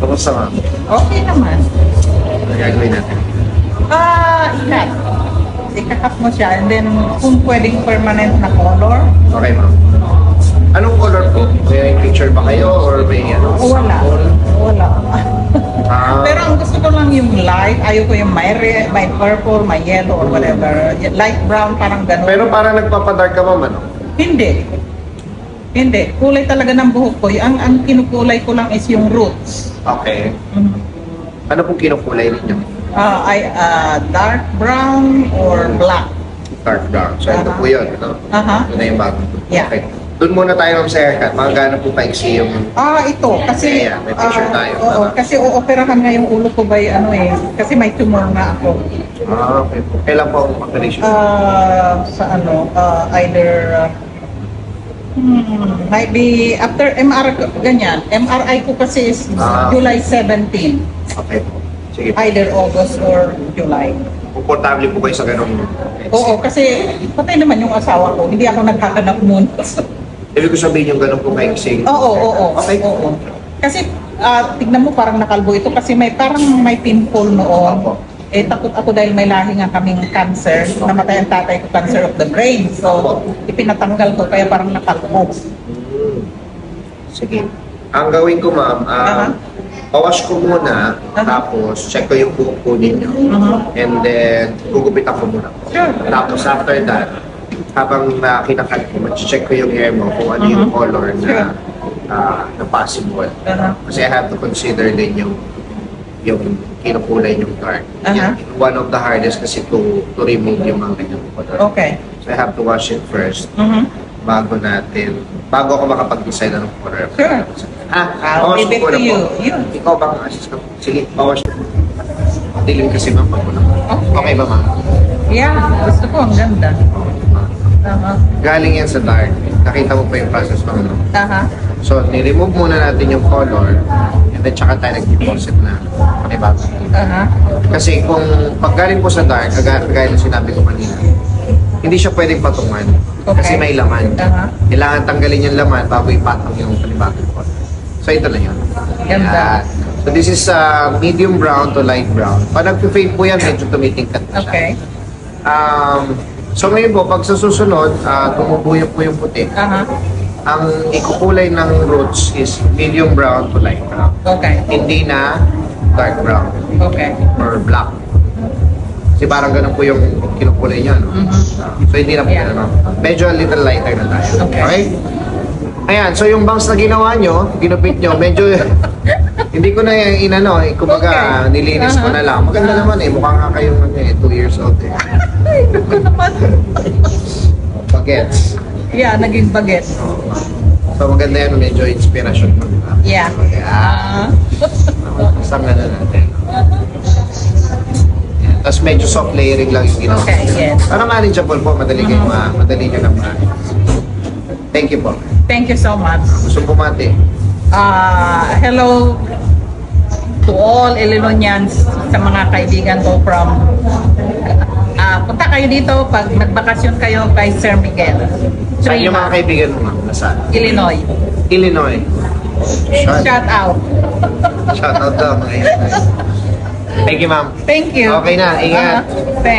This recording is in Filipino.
Kamusta ma'am? Okay naman. Ano gagawin natin? Ikat. Ikakat mo siya and then kung pwedeng permanent na color. Okay ma'am. Anong color po? May picture ba kayo or may ano? Wala. Wala. Ah, Pero ang gusto ko lang yung light. Ayaw ko yung may red, may purple, may yellow or whatever. Light brown parang ganun. pero parang nagpapadark ka ma'am, ano? Hindi. Hindi. Kulay talaga ng buhok ko. Ang kinukulay ko lang is yung roots. Okay. Mhm. Ano pong kinukulay ninyo? Dark brown or black. Dark brown. So ito po yun, no? Aha. Ito na yung bago. Yeah. Okay. Doon muna tayo ma'am sa haircut. Mga gaano po paiksi yung... Ito. Kasi, Yeah, may picture tayo. Oo, kasi uoperahan nga yung ulo ko by kasi may tumor na ako. Okay. Kailan po ang operation? Either, might be after ganyan. MRI ko kasi is July 17. Okay po. Sige. Either August or July. Komportable po kayo sa ganong... Oo, kasi patay naman yung asawa ko. Hindi ako naghahanap muna. Ibig ko sabihin yung ganun po paiksi. Oo. Okay. Oo. Kasi tignan mo parang nakalbo ito kasi parang may pimple noon. Opo. Takot ako dahil may lahi nga kaming cancer. Namatay ang tatay ko, cancer of the brain. So, ipinatanggal ko kaya parang nakalbo. Sige. Ang gawin ko ma'am, pawash ko muna, tapos check ko yung buhok po ninyo. And then, gugupitan ko muna po. Sure. Tapos after that, habang kinakat ko, check ko yung hair mo kung ano yung color na possible. Kasi I have to consider din yung kinukulay yung dark. One of the hardest kasi to remove yung mga ganyang color. Okay. So I have to wash it first bago ako makapag-decide ng color. Sure. I'll bawash leave it ko to na you. po. Yun. Ikaw bang assistant? Sige, bawash ko. Dilim kasi ma'am pag muna. Okay ba ma'am? Yeah, gusto ko. Ang ganda. Galing yan sa dark. Nakita mo pa yung process ma'am. No? So, ni-remove muna natin yung color and then tsaka tayo nag-deposit na panibago. Kasi kung pag galing po sa dark, kagaya ng sinabi ko kanina, hindi siya pwedeng patungan kasi may laman. Kailangan tanggalin yung laman bago ipatong yung panibagong color. So, ito na yun. Ganda. So, this is medium brown to light brown. Pag nag-fade po yan, medyo tumitingkat na siya. Okay. So, ngayon po, pag sa susunod, tumubuyo po yung puti. Ang ikukulay ng roots is medium brown to light brown. Okay. Hindi na dark brown Okay. or black. Kasi parang ganun po yung kinukulay niya, no? So, hindi na po ano. Medyo a little lighter na tayo. Okay? Ayan, so yung bangs na ginawa nyo, ginupit nyo, medyo hindi ko na kumbaga nilinis ko na lang. Maganda naman eh, mukha nga kayong 2 years old eh. Ay, naku naman. Bagets. Yeah, naging baget. So maganda yan, medyo inspirasyon mo. Yeah. Isang na natin. Tapos medyo soft layering lang yung ginawa. Okay, yes. Para manageable po, madali nyo na ma-manage. Thank you po. Thank you so much. Gusto bumati. Hello to all Illinoisans, sa mga kaibigan ko from punta kayo dito pag nagbakasyon kayo kay Sir Miguel. Saan yung mga kaibigan mo, ma'am? Nasaan? Illinois. Illinois. Shout out. Shout out daw mga Illinois. Thank you, ma'am. Thank you. Okay na, ingat. Thanks.